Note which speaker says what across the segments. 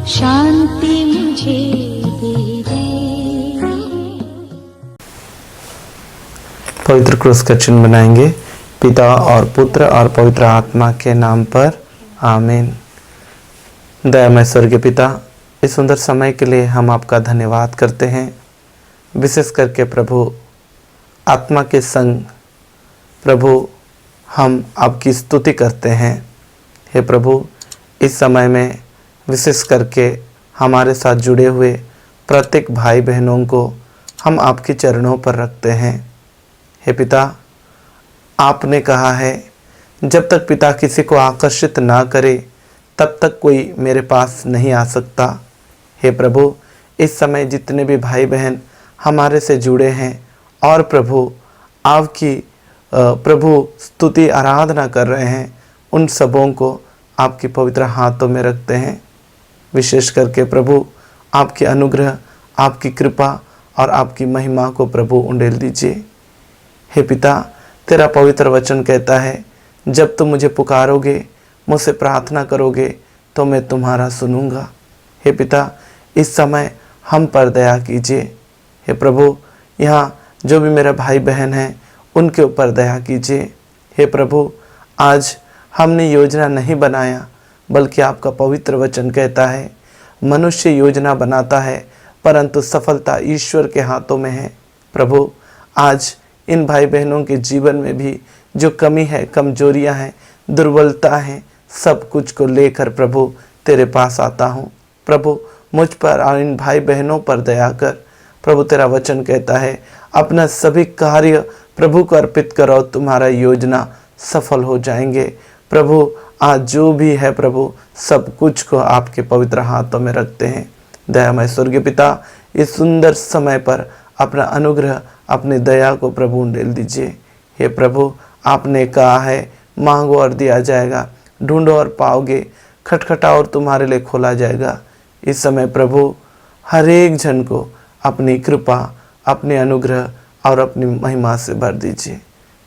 Speaker 1: शांति मुझे दे दे।
Speaker 2: पवित्र क्रूस का चिन्ह बनाएंगे पिता और पुत्र और पवित्र आत्मा के नाम पर, आमीन। दयामय स्वर्गीय पिता, इस सुंदर समय के लिए हम आपका धन्यवाद करते हैं। विशेष करके प्रभु आत्मा के संग प्रभु हम आपकी स्तुति करते हैं। हे प्रभु, इस समय में विशेष करके हमारे साथ जुड़े हुए प्रत्येक भाई बहनों को हम आपके चरणों पर रखते हैं। हे पिता, आपने कहा है जब तक पिता किसी को आकर्षित ना करे तब तक कोई मेरे पास नहीं आ सकता। हे प्रभु, इस समय जितने भी भाई बहन हमारे से जुड़े हैं और प्रभु आपकी प्रभु स्तुति आराधना कर रहे हैं, उन सबों को आपके पवित्र हाथों में रखते हैं। विशेष करके प्रभु आपके अनुग्रह, आपकी कृपा और आपकी महिमा को प्रभु उंडेल दीजिए। हे पिता, तेरा पवित्र वचन कहता है जब तुम मुझे पुकारोगे, मुझसे प्रार्थना करोगे तो मैं तुम्हारा सुनूंगा। हे पिता, इस समय हम पर दया कीजिए। हे प्रभु, यहाँ जो भी मेरे भाई बहन हैं उनके ऊपर दया कीजिए। हे प्रभु, आज हमने योजना नहीं बनाया, बल्कि आपका पवित्र वचन कहता है मनुष्य योजना बनाता है परंतु सफलता ईश्वर के हाथों में है। प्रभु, आज इन भाई बहनों के जीवन में भी जो कमी है, कमजोरियां हैं, दुर्बलता है, सब कुछ को लेकर प्रभु तेरे पास आता हूँ। प्रभु, मुझ पर और इन भाई बहनों पर दया कर। प्रभु, तेरा वचन कहता है अपना सभी कार्य प्रभु को अर्पित करो, तुम्हारा योजना सफल हो जाएंगे। प्रभु, आज जो भी है प्रभु सब कुछ को आपके पवित्र हाथों में रखते हैं। दयामय स्वर्गीय पिता, इस सुंदर समय पर अपना अनुग्रह, अपनी दया को प्रभु उंडेल दीजिए। हे प्रभु, आपने कहा है मांगो और दिया जाएगा, ढूंढो और पाओगे, खटखटाओ और तुम्हारे लिए खोला जाएगा। इस समय प्रभु हर एक जन को अपनी कृपा, अपने अनुग्रह और अपनी महिमा से भर दीजिए।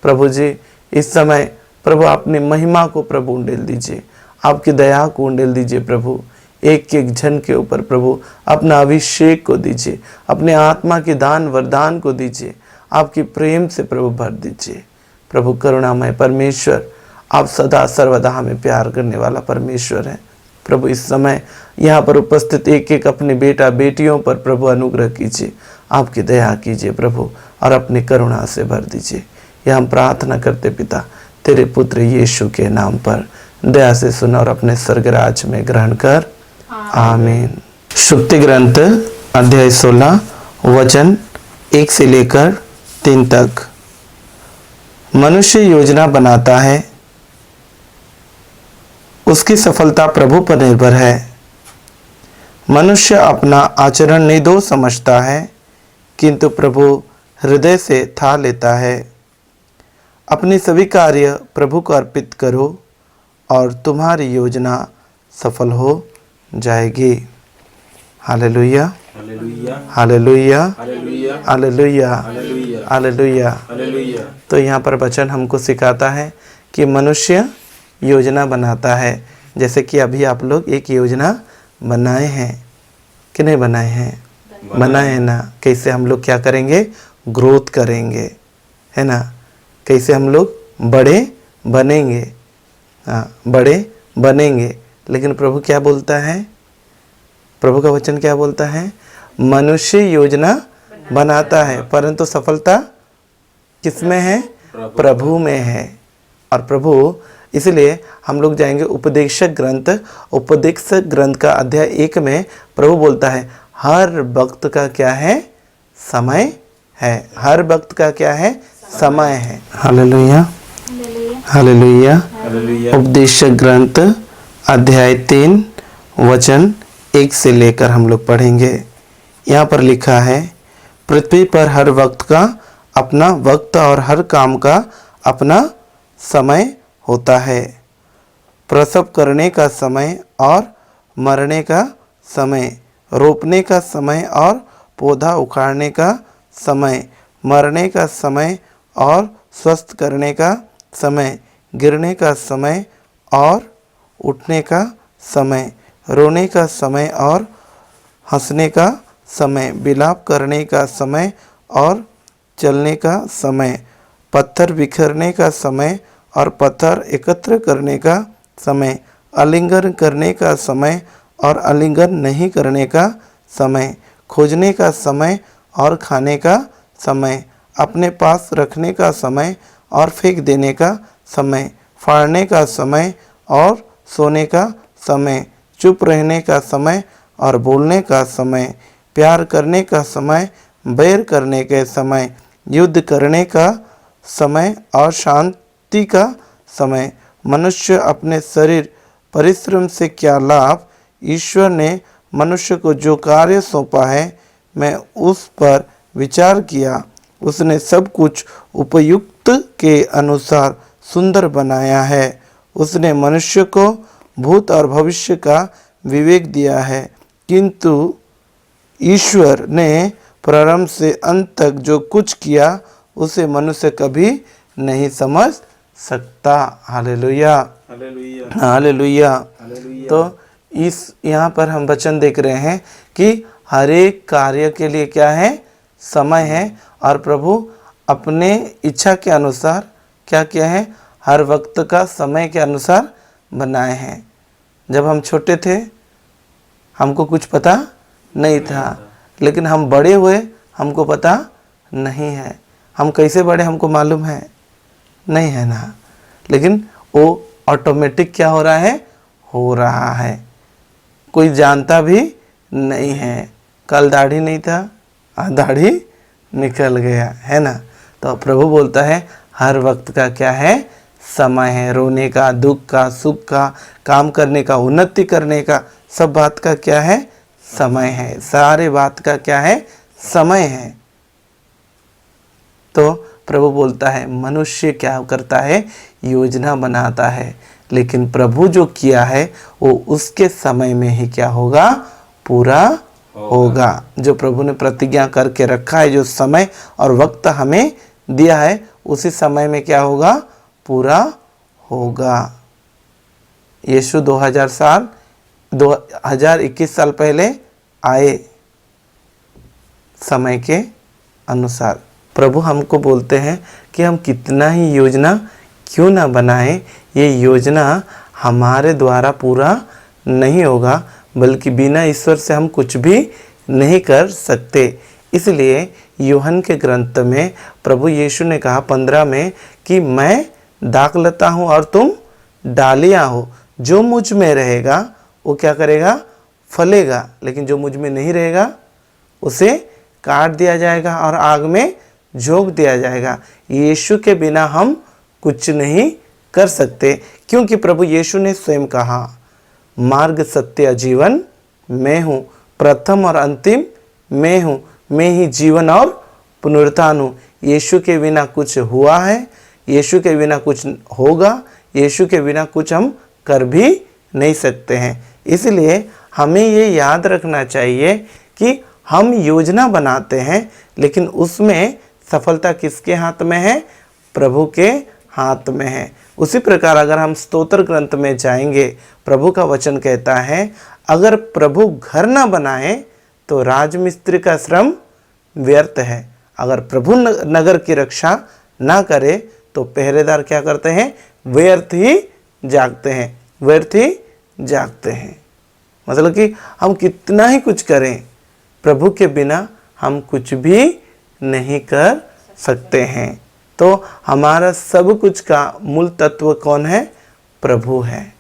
Speaker 2: प्रभु जी, इस समय प्रभु अपनी महिमा को प्रभु उंडेल दीजिए, आपकी दया को उंडेल दीजिए। प्रभु एक एक जन के ऊपर प्रभु अपना अभिषेक को दीजिए, अपने आत्मा के दान वरदान को दीजिए, आपकी प्रेम से प्रभु भर दीजिए। प्रभु करुणामय परमेश्वर, आप सदा सर्वदा हमें प्यार करने वाला परमेश्वर हैं। प्रभु, इस समय यहाँ पर उपस्थित एक एक अपने बेटा बेटियों पर प्रभु अनुग्रह कीजिए, आपकी दया कीजिए प्रभु, और अपनी करुणा से भर दीजिए। यह हम प्रार्थना करते पिता तेरे पुत्र यीशु के नाम पर। दया से सुन और अपने स्वर्ग राज में ग्रहण कर, आमीन। शुक्ति ग्रंथ अध्याय 16 वचन 1 से लेकर 3 तक। मनुष्य योजना बनाता है, उसकी सफलता प्रभु पर निर्भर है। मनुष्य अपना आचरण निर्दोष समझता है, किंतु प्रभु हृदय से था लेता है। अपने सभी कार्य प्रभु को अर्पित करो और तुम्हारी योजना सफल हो जाएगी। Hallelujah, hallelujah, hallelujah, hallelujah. तो यहाँ पर वचन हमको सिखाता है कि मनुष्य योजना बनाता है। जैसे कि अभी आप लोग एक योजना बनाए हैं कि नहीं बनाए हैं? बनाए हैं ना। कैसे हम लोग क्या करेंगे? ग्रोथ करेंगे, है ना। कैसे हम लोग बड़े बनेंगे, हाँ, बड़े बनेंगे। लेकिन प्रभु क्या बोलता है? प्रभु का वचन क्या बोलता है? मनुष्य योजना बनाता है परंतु सफलता किसमें है? प्रभु में है। और प्रभु, इसलिए हम लोग जाएंगे उपदेशक ग्रंथ का अध्याय 1 में प्रभु बोलता है हर वक्त का क्या है? समय है। हर वक्त का क्या है? समय है। Hallelujah, hallelujah. उपदेशक ग्रंथ अध्याय 3 वचन 1 से लेकर हम लोग पढ़ेंगे। यहाँ पर लिखा है पृथ्वी पर हर वक्त का अपना वक्त और हर काम का अपना समय होता है। प्रसव करने का समय और मरने का समय, रोपने का समय और पौधा उखाड़ने का समय, मरने का समय और स्वस्थ करने का समय, गिरने का समय और उठने का समय, रोने का समय और हंसने का समय, विलाप करने का समय और चलने का समय, पत्थर बिखरने का समय और पत्थर एकत्र करने का समय, आलिंगन करने का समय और आलिंगन नहीं करने का समय, खोजने का समय और खाने का समय, अपने पास रखने का समय और फेंक देने का समय, फाड़ने का समय और सोने का समय, चुप रहने का समय और बोलने का समय, प्यार करने का समय, बैर करने के समय, युद्ध करने का समय और शांति का समय। मनुष्य अपने शरीर परिश्रम से क्या लाभ? ईश्वर ने मनुष्य को जो कार्य सौंपा है, मैं उस पर विचार किया। उसने सब कुछ उपयुक्त के अनुसार सुंदर बनाया है। उसने मनुष्य को भूत और भविष्य का विवेक दिया है, किंतु ईश्वर ने प्रारंभ से अंत तक जो कुछ किया उसे मनुष्य कभी नहीं समझ सकता। Hallelujah, hallelujah. तो इस यहाँ पर हम वचन देख रहे हैं कि हर एक कार्य के लिए क्या है? समय है। और प्रभु अपने इच्छा के अनुसार क्या किया है? हर वक्त का समय के अनुसार बनाए हैं। जब हम छोटे थे हमको कुछ पता नहीं था, लेकिन हम बड़े हुए हमको पता नहीं है। हम कैसे बड़े हमको मालूम है नहीं है ना, लेकिन वो ऑटोमेटिक क्या हो रहा है? हो रहा है। कोई जानता भी नहीं है। कल दाढ़ी नहीं था, आज दाढ़ी निकल गया है ना। तो प्रभु बोलता है हर वक्त का क्या है? समय है। रोने का, दुख का, सुख का, काम करने का, उन्नति करने का, सब बात का क्या है? समय है। सारे बात का क्या है? समय है। तो प्रभु बोलता है मनुष्य क्या करता है? योजना बनाता है, लेकिन प्रभु जो किया है वो उसके समय में ही क्या होगा? पूरा होगा। जो प्रभु ने प्रतिज्ञा करके रखा है, जो समय और वक्त हमें दिया है, उसी समय में क्या होगा? पूरा होगा। यीशु 2021 साल पहले आए समय के अनुसार। प्रभु हमको बोलते हैं कि हम कितना ही योजना क्यों ना बनाएं, ये योजना हमारे द्वारा पूरा नहीं होगा, बल्कि बिना ईश्वर से हम कुछ भी नहीं कर सकते। इसलिए यूहन्ना के ग्रंथ में प्रभु यीशु ने कहा 15 में कि मैं दाखलता हूँ और तुम डालियाँ हो। जो मुझ में रहेगा वो क्या करेगा? फलेगा। लेकिन जो मुझ में नहीं रहेगा उसे काट दिया जाएगा और आग में झोंक दिया जाएगा। यीशु के बिना हम कुछ नहीं कर सकते, क्योंकि प्रभु यीशु ने स्वयं कहा मार्ग, सत्य, जीवन मैं हूँ, प्रथम और अंतिम मैं हूँ, मैं ही जीवन और पुनरुत्थान हूँ। यीशु के बिना कुछ हुआ है, यीशु के बिना कुछ होगा, यीशु के बिना कुछ हम कर भी नहीं सकते हैं। इसलिए हमें ये याद रखना चाहिए कि हम योजना बनाते हैं, लेकिन उसमें सफलता किसके हाथ में है? प्रभु के हाथ में है। उसी प्रकार अगर हम स्तोत्र ग्रंथ में जाएंगे, प्रभु का वचन कहता है अगर प्रभु घर ना बनाए तो राजमिस्त्री का श्रम व्यर्थ है। अगर प्रभु नगर की रक्षा ना करे तो पहरेदार क्या करते हैं? व्यर्थ ही जागते हैं, व्यर्थ ही जागते हैं। मतलब कि हम कितना ही कुछ करें, प्रभु के बिना हम कुछ भी नहीं कर सकते हैं। तो हमारा सब कुछ का मूल तत्व कौन है? प्रभु है।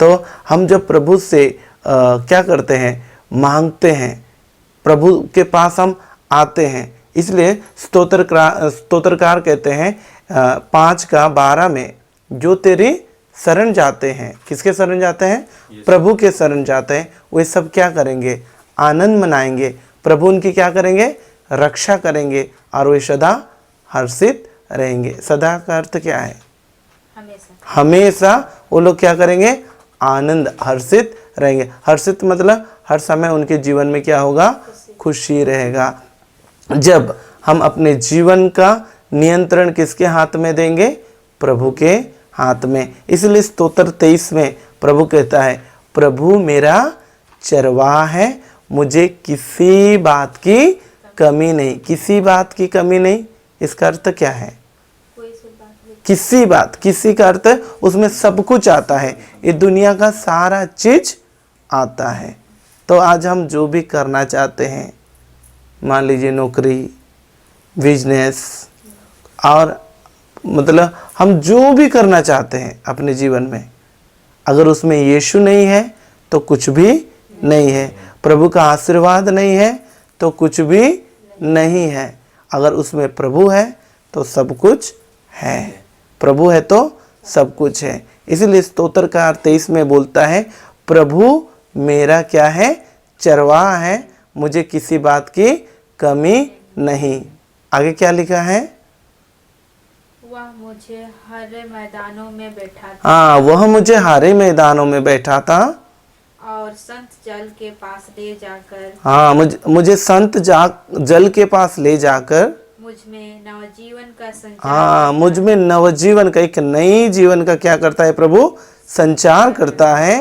Speaker 2: तो हम जब प्रभु से क्या करते हैं? मांगते हैं, प्रभु के पास हम आते हैं। इसलिए स्तोत्रकार कहते हैं 5:12 में जो तेरी शरण जाते हैं, किसके शरण जाते हैं? प्रभु के शरण जाते हैं, वे सब क्या करेंगे? आनंद मनाएंगे। प्रभु उनकी क्या करेंगे? रक्षा करेंगे और वे सदा हर्षित रहेंगे। सदा का अर्थ क्या है? हमेशा वो लोग क्या करेंगे? आनंद, हर्षित रहेंगे। हर्षित मतलब हर समय उनके जीवन में क्या होगा? खुशी रहेगा। जब हम अपने जीवन का नियंत्रण किसके हाथ में देंगे? प्रभु के हाथ में। इसलिए स्तोत्र 23 में प्रभु कहता है प्रभु मेरा चरवाहा है, मुझे किसी बात की कमी नहीं। किसी बात की कमी नहीं, इसका अर्थ क्या है? किसी बात, किसी का अर्थ उसमें सब कुछ आता है, ये दुनिया का सारा चीज आता है। तो आज हम जो भी करना चाहते हैं, मान लीजिए नौकरी, बिजनेस, और मतलब हम जो भी करना चाहते हैं अपने जीवन में, अगर उसमें यीशु नहीं है तो कुछ भी नहीं है। प्रभु का आशीर्वाद नहीं है तो कुछ भी नहीं है। अगर उसमें प्रभु है तो सब कुछ है। प्रभु है तो सब कुछ है। इसीलिए स्तोत्र का 23 में बोलता है, प्रभु मेरा क्या है? चरवाहा है, मुझे किसी बात की कमी नहीं। आगे क्या लिखा है?
Speaker 3: वह मुझे हरे मैदानों में बैठा था।
Speaker 2: हाँ, वह मुझे हरे मैदानों में बैठा था
Speaker 3: और संत जल के पास ले जाकर,
Speaker 2: हाँ, मुझे संत जल के पास ले जाकर,
Speaker 3: मुझ में नवजीवन का संचार,
Speaker 2: हाँ, मुझ में नवजीवन का, एक नई जीवन का क्या करता है? प्रभु संचार करता है।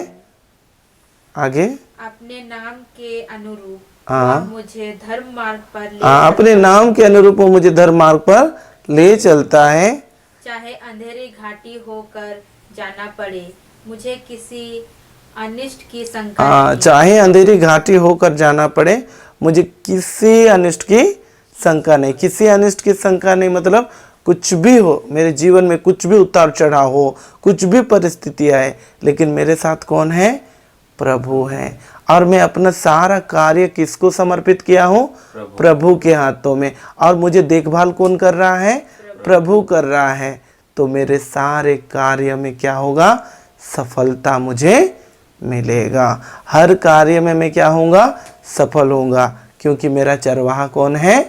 Speaker 2: आगे,
Speaker 3: अपने नाम के अनुरूप
Speaker 2: हाँ,
Speaker 3: वह मुझे धर्म मार्ग पर ले
Speaker 2: हाँ, अपने नाम के अनुरूप वो मुझे धर्म मार्ग पर ले चलता है।
Speaker 3: चाहे अंधेरी घाटी होकर जाना पड़े, मुझे किसी अनिष्ट की शंका
Speaker 2: हाँ,
Speaker 3: नहीं।
Speaker 2: चाहे अंधेरी घाटी होकर जाना पड़े, मुझे किसी अनिष्ट की शंका नहीं। किसी अनिष्ट की शंका नहीं मतलब कुछ भी हो मेरे जीवन में, कुछ भी उतार चढ़ाव हो, कुछ भी परिस्थितियाँ है, लेकिन मेरे साथ कौन है? प्रभु है। और मैं अपना सारा कार्य किसको समर्पित किया हूँ? प्रभु के हाथों में। और मुझे देखभाल कौन कर रहा है? प्रभु कर रहा है। तो मेरे सारे कार्य में क्या होगा? सफलता मुझे मिलेगा। हर कार्य में मैं क्या होऊंगा? सफल होऊंगा, क्योंकि मेरा चरवाहा कौन है?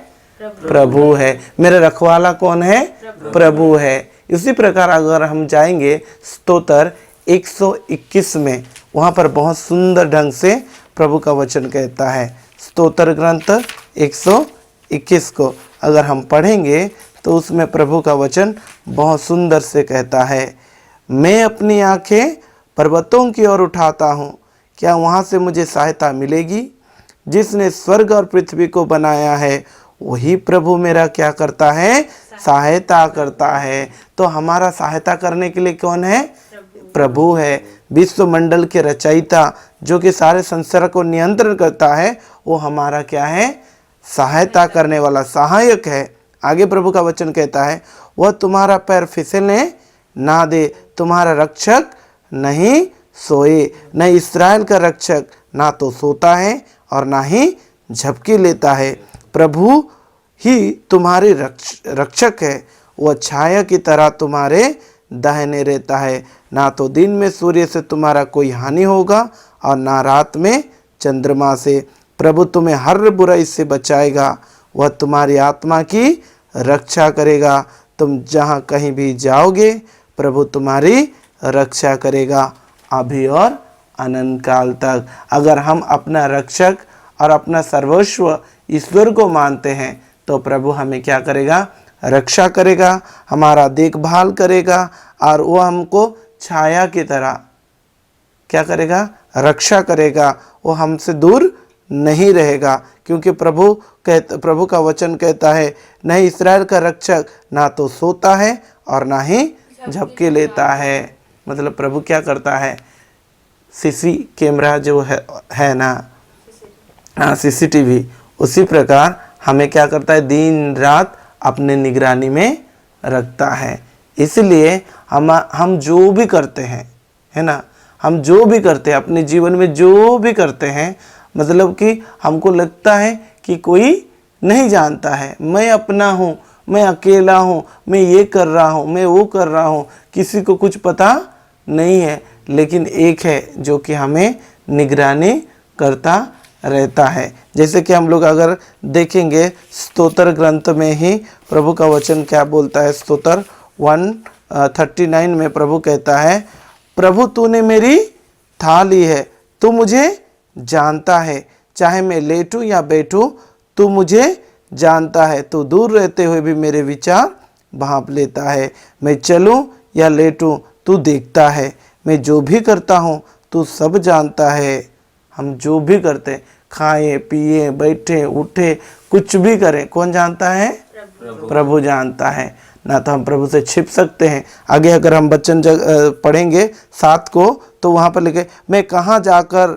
Speaker 2: प्रभु है। मेरा रखवाला कौन है? प्रभु है। इसी प्रकार अगर हम जाएंगे स्तोत्र 121 में, वहाँ पर बहुत सुंदर ढंग से प्रभु का वचन कहता है। स्तोत्र ग्रंथ 121 को अगर हम पढ़ेंगे तो उसमें प्रभु का वचन बहुत सुंदर से कहता है, मैं अपनी आंखें पर्वतों की ओर उठाता हूँ, क्या वहाँ से मुझे सहायता मिलेगी? जिसने स्वर्ग और पृथ्वी को बनाया है वही प्रभु मेरा क्या करता है? सहायता करता है। तो हमारा सहायता करने के लिए कौन है? प्रभु है। विश्व मंडल के रचयिता, जो कि सारे संसार को नियंत्रण करता है, वो हमारा क्या है? सहायता करने वाला सहायक है। आगे प्रभु का वचन कहता है, वह तुम्हारा पैर फिसलने ना दे, तुम्हारा रक्षक नहीं सोए। न इस्राएल का रक्षक ना तो सोता है और ना ही झपकी लेता है। प्रभु ही तुम्हारे रक्षक है, वह छाया की तरह तुम्हारे दाहिने रहता है। ना तो दिन में सूर्य से तुम्हारा कोई हानि होगा और ना रात में चंद्रमा से। प्रभु तुम्हें हर बुराई से बचाएगा, वह तुम्हारी आत्मा की रक्षा करेगा। तुम जहाँ कहीं भी जाओगे प्रभु तुम्हारी रक्षा करेगा, अभी और अनंत काल तक। अगर हम अपना रक्षक और अपना सर्वस्व ईश्वर को मानते हैं तो प्रभु हमें क्या करेगा? रक्षा करेगा, हमारा देखभाल करेगा, और वो हमको छाया की तरह क्या करेगा? रक्षा करेगा। वो हमसे दूर नहीं रहेगा, क्योंकि प्रभु का वचन कहता है, न इस्राएल का रक्षक ना तो सोता है और ना ही झपकी लेता है। मतलब प्रभु क्या करता है? सीसी कैमरा जो है ना, हाँ, CCTV, उसी प्रकार हमें क्या करता है? दिन रात अपने निगरानी में रखता है। इसलिए हम जो भी करते हैं, है ना, हम जो भी करते हैं अपने जीवन में, जो भी करते हैं, मतलब कि हमको लगता है कि कोई नहीं जानता है, मैं अपना हूँ, मैं अकेला हूँ, मैं ये कर रहा हूँ, मैं वो कर रहा हूँ, किसी को कुछ पता नहीं है। लेकिन एक है जो कि हमें निगरानी करता रहता है। जैसे कि हम लोग अगर देखेंगे स्तोत्र ग्रंथ में ही प्रभु का वचन क्या बोलता है। स्तोत्र 139 में प्रभु कहता है, प्रभु तूने मेरी था ली है, तू मुझे जानता है, चाहे मैं लेटूं या बैठूं तू मुझे जानता है, तू दूर रहते हुए भी मेरे विचार भांप लेता है। मैं चलूं या लेटूं तू देखता है, मैं जो भी करता हूँ तू तू सब जानता है। हम जो भी करते, खाए पिए बैठे उठे कुछ भी करें, कौन जानता है? प्रभु जानता है। ना तो हम प्रभु से छिप सकते हैं। आगे अगर हम वचन पढ़ेंगे 7 को, तो वहाँ पर लिखे, मैं कहाँ जाकर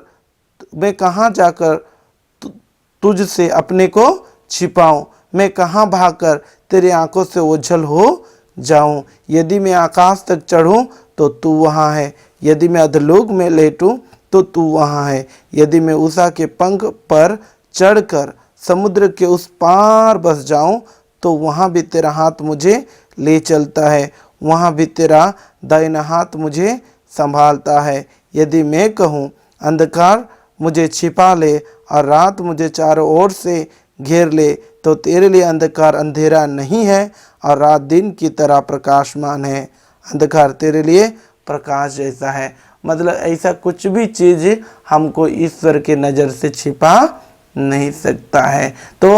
Speaker 2: तुझसे अपने को छिपाऊं, मैं कहाँ भागकर तेरी आंखों से ओझल हो जाऊं। यदि मैं आकाश तक चढ़ूं तो तू वहाँ है, यदि मैं अधोलोक में लेटूं तो तू वहाँ है, यदि मैं उषा के पंख पर चढ़कर समुद्र के उस पार बस जाऊं तो वहाँ भी तेरा हाथ मुझे ले चलता है, वहाँ भी तेरा दाहिना हाथ मुझे संभालता है। यदि मैं कहूँ अंधकार मुझे छिपा ले और रात मुझे चारों ओर से घेर ले, तो तेरे लिए अंधकार अंधेरा नहीं है और रात दिन की तरह प्रकाशमान है। अंधकार तेरे लिए प्रकाश जैसा है। मतलब ऐसा कुछ भी चीज़ हमको ईश्वर के नज़र से छिपा नहीं सकता है। तो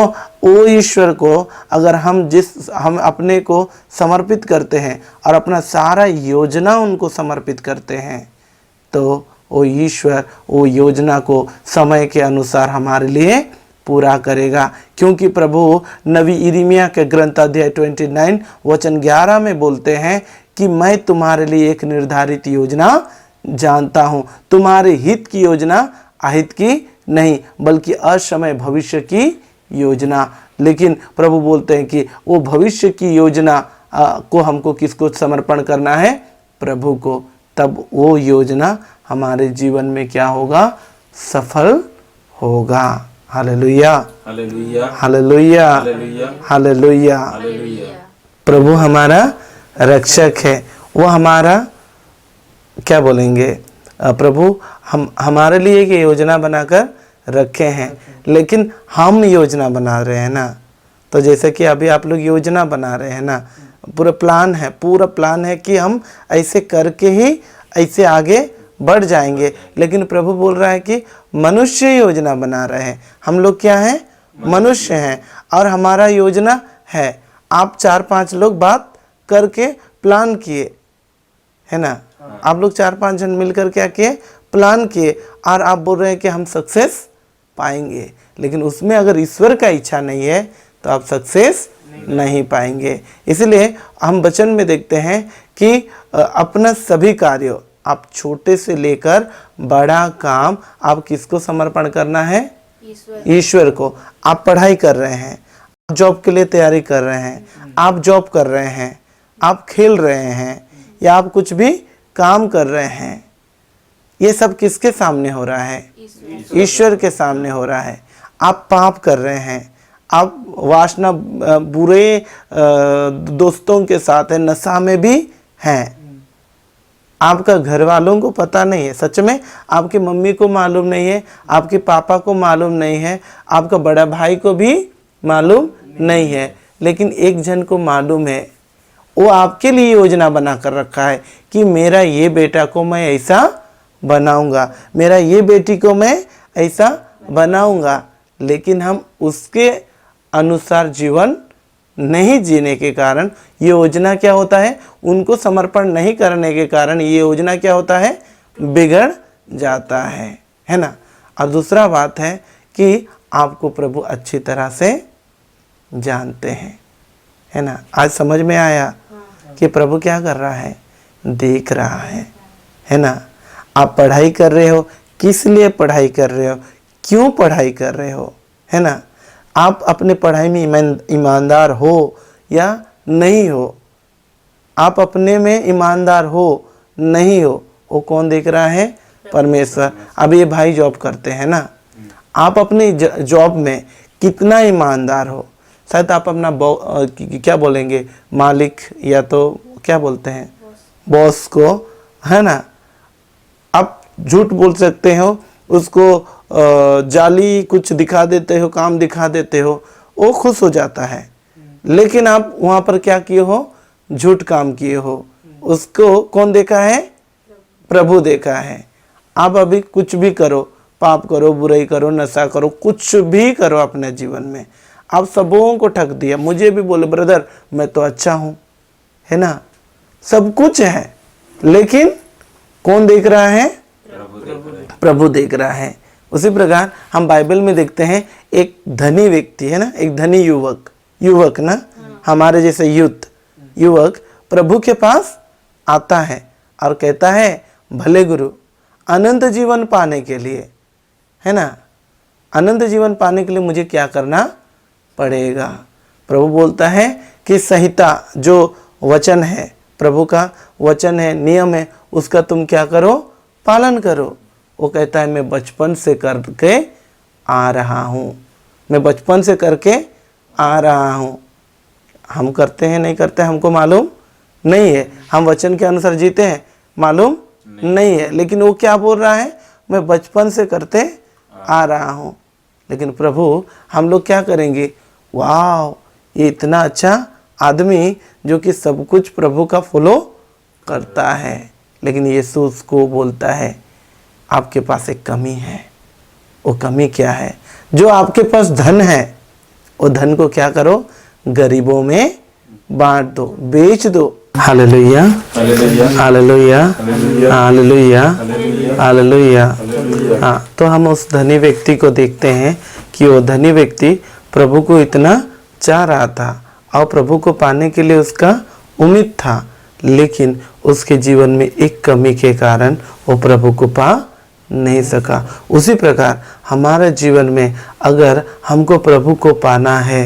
Speaker 2: वो ईश्वर को अगर हम अपने को समर्पित करते हैं और अपना सारा योजना उनको समर्पित करते हैं, तो वो ईश्वर वो योजना को समय के अनुसार हमारे लिए पूरा करेगा। क्योंकि प्रभु नबी यिर्मयाह के ग्रंथ अध्याय 29 वचन 11 में बोलते हैं कि मैं तुम्हारे लिए एक निर्धारित योजना जानता हूँ, तुम्हारे हित की योजना अहित की नहीं बल्कि असमय भविष्य की योजना। लेकिन प्रभु बोलते हैं कि वो भविष्य की योजना को हमको किसको समर्पण करना है? प्रभु को। तब वो योजना हमारे जीवन में क्या होगा? सफल होगा। Hallelujah,
Speaker 4: hallelujah,
Speaker 2: hallelujah,
Speaker 4: hallelujah,
Speaker 2: hallelujah. प्रभु हमारा रक्षक है। वो हमारा क्या बोलेंगे, प्रभु हमारे लिए एक योजना बनाकर रखे हैं, लेकिन हम योजना बना रहे हैं ना। तो जैसे कि अभी आप लोग योजना बना रहे हैं ना, पूरा प्लान है कि हम ऐसे करके ही ऐसे आगे बढ़ जाएंगे। लेकिन प्रभु बोल रहा है कि मनुष्य योजना बना रहे हैं। हम लोग क्या हैं? मनुष्य हैं और हमारा योजना है। आप 4-5 लोग बात करके प्लान किए, है ना? आप लोग 4-5 जन मिलकर क्या किए? प्लान किए और आप बोल रहे हैं कि हम सक्सेस पाएंगे। लेकिन उसमें अगर ईश्वर का इच्छा नहीं है तो आप सक्सेस नहीं पाएंगे। इसलिए हम वचन में देखते हैं कि अपना सभी कार्य, आप छोटे से लेकर बड़ा काम, आप किसको समर्पण करना है? ईश्वर को। आप पढ़ाई कर रहे हैं, जॉब के लिए तैयारी कर रहे हैं, आप जॉब कर रहे हैं, आप खेल रहे हैं या आप कुछ भी काम कर रहे हैं, ये सब किसके सामने हो रहा है? ईश्वर के सामने हो रहा है। आप पाप कर रहे हैं, आप वासना बुरे दोस्तों के साथ है, नशा में भी हैं, आपका घर वालों को पता नहीं है, सच में आपकी मम्मी को मालूम नहीं है, आपके पापा को मालूम नहीं है, आपका बड़ा भाई को भी मालूम नहीं है, लेकिन एक जन को मालूम है। वो आपके लिए योजना बना कर रखा है कि मेरा ये बेटा को मैं ऐसा बनाऊंगा, मेरा ये बेटी को मैं ऐसा बनाऊंगा। लेकिन हम उसके अनुसार जीवन नहीं जीने के कारण ये योजना क्या होता है? उनको समर्पण नहीं करने के कारण ये योजना क्या होता है? बिगड़ जाता है ना। और दूसरा बात है कि आपको प्रभु अच्छी तरह से जानते हैं, है ना। आज समझ में आया कि प्रभु क्या कर रहा है? देख रहा है ना। आप पढ़ाई कर रहे हो, किस लिए पढ़ाई कर रहे हो, क्यों पढ़ाई कर रहे हो, है ना। आप अपने पढ़ाई में ईमानदार हो या नहीं हो, आप अपने में ईमानदार हो नहीं हो, वो कौन देख रहा है? परमेश्वर। अब ये भाई जॉब करते हैं ना, आप अपनी जॉब में कितना ईमानदार हो। शायद आप अपना क्या बोलेंगे, मालिक या तो क्या बोलते हैं, बॉस को, है ना, आप झूठ बोल सकते हो, उसको जाली कुछ दिखा देते हो, काम दिखा देते हो, वो खुश हो जाता है। लेकिन आप वहाँ पर क्या किए हो? झूठ काम किए हो। उसको कौन देखा है? प्रभु देखा है। आप अभी कुछ भी करो, पाप करो, बुराई करो, नशा करो, कुछ भी करो अपने जीवन में, आप सबों को ठग दिया। मुझे भी बोले ब्रदर मैं तो अच्छा हूँ, है ना, सब कुछ है, लेकिन कौन देख रहा है? प्रभु देख रहा है। उसी प्रकार हम बाइबल में देखते हैं एक धनी व्यक्ति है ना, एक धनी युवक ना, हमारे जैसे युवक प्रभु के पास आता है और कहता है भले गुरु, अनंत जीवन पाने के लिए, है ना, अनंत जीवन पाने के लिए मुझे क्या करना पड़ेगा। प्रभु बोलता है कि संहिता जो वचन है, प्रभु का वचन है, नियम है, उसका तुम क्या करो, पालन करो। वो कहता है मैं बचपन से करके आ रहा हूँ, मैं बचपन से करके आ रहा हूँ। हम करते हैं नहीं करते हमको मालूम नहीं है, हम वचन के अनुसार जीते हैं मालूम नहीं है, लेकिन वो क्या बोल रहा है, मैं बचपन से करते आ रहा हूँ। लेकिन प्रभु हम लोग क्या करेंगे, वाह ये इतना अच्छा आदमी जो कि सब कुछ प्रभु का फॉलो करता है। लेकिन यीशु उसको बोलता है आपके पास एक कमी है। वो कमी क्या है, जो आपके पास धन है वो धन को क्या करो, गरीबों में बांट दो, बेच दो। Hallelujah hallelujah hallelujah hallelujah. हाँ, तो हम उस धनी व्यक्ति को देखते हैं कि वो धनी व्यक्ति प्रभु को इतना चाह रहा था और प्रभु को पाने के लिए उसका उम्मीद था, लेकिन उसके जीवन में एक कमी के कारण वो प्रभु को पा नहीं सका। उसी प्रकार हमारे जीवन में अगर हमको प्रभु को पाना है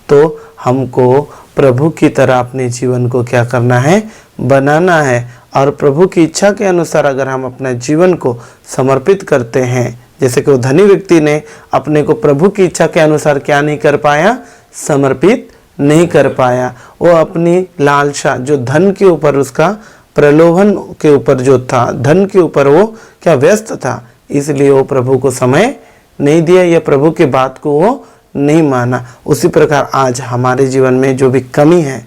Speaker 2: तो हमको प्रभु की तरह अपने जीवन को क्या करना है, बनाना है। और प्रभु की इच्छा के अनुसार अगर हम अपने जीवन को समर्पित करते हैं, जैसे कि वो धनी व्यक्ति ने अपने को प्रभु की इच्छा के अनुसार क्या नहीं कर पाया, समर्पित नहीं कर पाया। वो अपनी लालसा जो धन के ऊपर, उसका प्रलोभन के ऊपर जो था, धन के ऊपर वो क्या व्यस्त था, इसलिए वो प्रभु को समय नहीं दिया या प्रभु की बात को वो नहीं माना। उसी प्रकार आज हमारे जीवन में जो भी कमी है,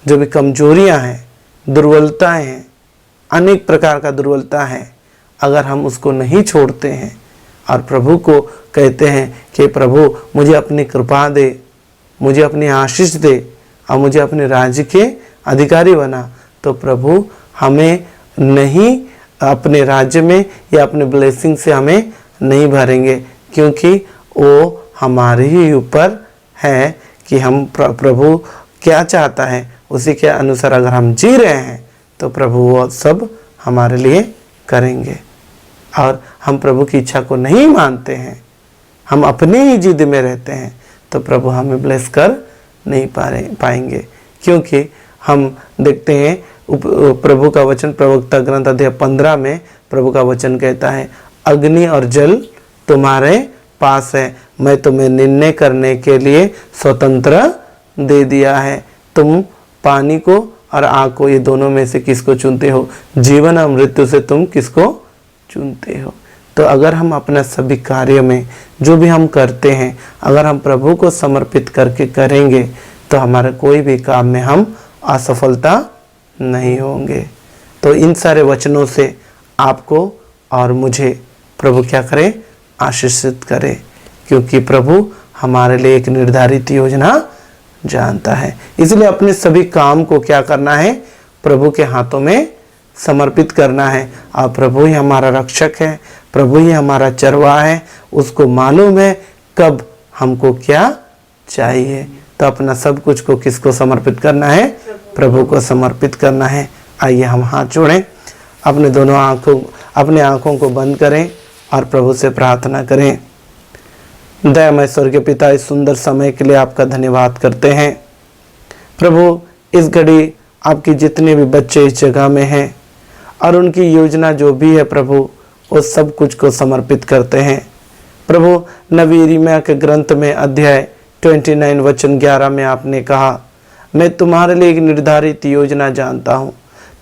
Speaker 2: जो भी कमजोरियां हैं, दुर्बलताएं हैं, अनेक प्रकार का दुर्बलता है, अगर हम उसको नहीं छोड़ते हैं और प्रभु को कहते हैं कि प्रभु मुझे अपनी कृपा दे, मुझे अपनी आशीष दे और मुझे अपने राज्य के अधिकारी बना, तो प्रभु हमें नहीं अपने राज्य में या अपने ब्लेसिंग से हमें नहीं भरेंगे, क्योंकि वो हमारे ही ऊपर है कि हम प्रभु क्या चाहता है उसी के अनुसार अगर हम जी रहे हैं तो प्रभु वो सब हमारे लिए करेंगे। और हम प्रभु की इच्छा को नहीं मानते हैं, हम अपने ही जिद में रहते हैं, तो प्रभु हमें ब्लेस कर नहीं पाएंगे। क्योंकि हम देखते हैं प्रभु का वचन प्रवक्ता ग्रंथ अध्याय 15 में प्रभु का वचन कहता है, अग्नि और जल तुम्हारे पास है, मैं तुम्हें निर्णय करने के लिए स्वतंत्र दे दिया है। तुम पानी को और आग को, ये दोनों में से किसको चुनते हो, जीवन और मृत्यु से तुम किसको चुनते हो। तो अगर हम अपना सभी कार्य में जो भी हम करते हैं, अगर हम प्रभु को समर्पित करके करेंगे तो हमारे कोई भी काम में हम असफलता नहीं होंगे। तो इन सारे वचनों से आपको और मुझे प्रभु क्या करे, आशीषित करे, क्योंकि प्रभु हमारे लिए एक निर्धारित योजना जानता है। इसलिए अपने सभी काम को क्या करना है, प्रभु के हाथों में समर्पित करना है। और प्रभु ही हमारा रक्षक है, प्रभु ही हमारा चरवाहा है, उसको मालूम है कब हमको क्या चाहिए। तो अपना सब कुछ को किसको समर्पित करना है, प्रभु को समर्पित करना है। आइए हम हाथ जोड़ें, अपने आंखों को बंद करें और प्रभु से प्रार्थना करें। दयामय स्वर्गीय पिता, इस सुंदर समय के लिए आपका धन्यवाद करते हैं। प्रभु इस घड़ी आपकी जितने भी बच्चे इस जगह में हैं और उनकी योजना जो भी है प्रभु, वो सब कुछ को समर्पित करते हैं। प्रभु नबी यिर्मयाह के ग्रंथ में अध्याय 29 वचन 11 में आपने कहा, मैं तुम्हारे लिए एक निर्धारित योजना जानता हूँ,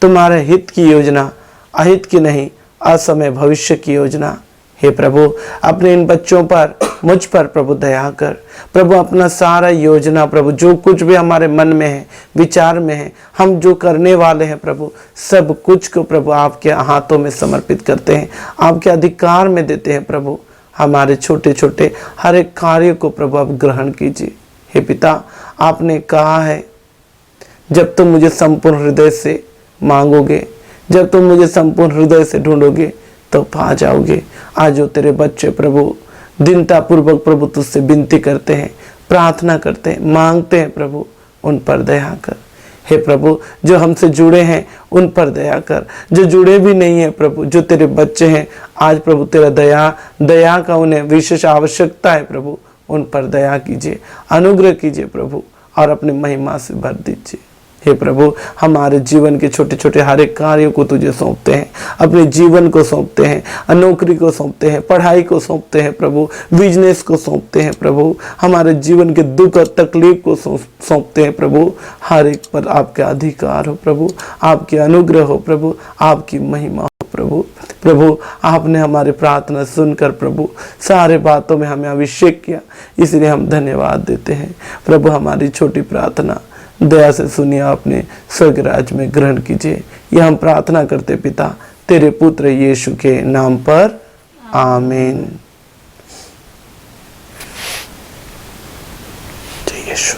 Speaker 2: तुम्हारे हित की योजना, अहित की नहीं, असमय भविष्य की योजना। हे प्रभु, अपने इन बच्चों पर, मुझ पर प्रभु दया कर। प्रभु अपना सारा योजना प्रभु, जो कुछ भी हमारे मन में है, विचार में है, हम जो करने वाले हैं प्रभु, सब कुछ को प्रभु आपके हाथों में समर्पित करते हैं, आपके अधिकार में देते हैं। प्रभु हमारे छोटे छोटे हर एक कार्य को प्रभु आप ग्रहण कीजिए। हे पिता, आपने कहा है जब तुम मुझे संपूर्ण हृदय से मांगोगे, जब तुम मुझे संपूर्ण हृदय से ढूंढोगे तो पा जाओगे। आज जो तेरे बच्चे प्रभु दीनता पूर्वक प्रभु तुझसे विनती करते हैं, प्रार्थना करते हैं, मांगते हैं प्रभु, उन पर दया कर। हे प्रभु जो हमसे जुड़े हैं उन पर दया कर, जो जुड़े भी नहीं है प्रभु, जो तेरे बच्चे हैं आज प्रभु तेरा दया का उन्हें विशेष आवश्यकता है प्रभु, उन पर दया कीजिए, अनुग्रह कीजिए प्रभु, और अपनी महिमा से भर दीजिए। हे प्रभु हमारे जीवन के छोटे छोटे हर एक कार्यों को तुझे सौंपते हैं, अपने जीवन को सौंपते हैं, नौकरी को सौंपते हैं, पढ़ाई को सौंपते हैं प्रभु, बिजनेस को सौंपते हैं प्रभु, हमारे जीवन के दुख और तकलीफ को सौंपते हैं प्रभु। हर एक पर आपका अधिकार हो प्रभु, आपके अनुग्रह हो प्रभु, आपकी महिमा हो प्रभु। प्रभु आपने हमारी प्रार्थना सुनकर प्रभु सारे बातों में हमें अभिषेक किया, इसलिए हम धन्यवाद देते हैं प्रभु। हमारी छोटी प्रार्थना दया से सुनिए, आपने स्वर्ग राज्य में ग्रहण कीजिए। यह हम प्रार्थना करते पिता तेरे पुत्र यीशु के नाम पर, आमीन। जय यीशु।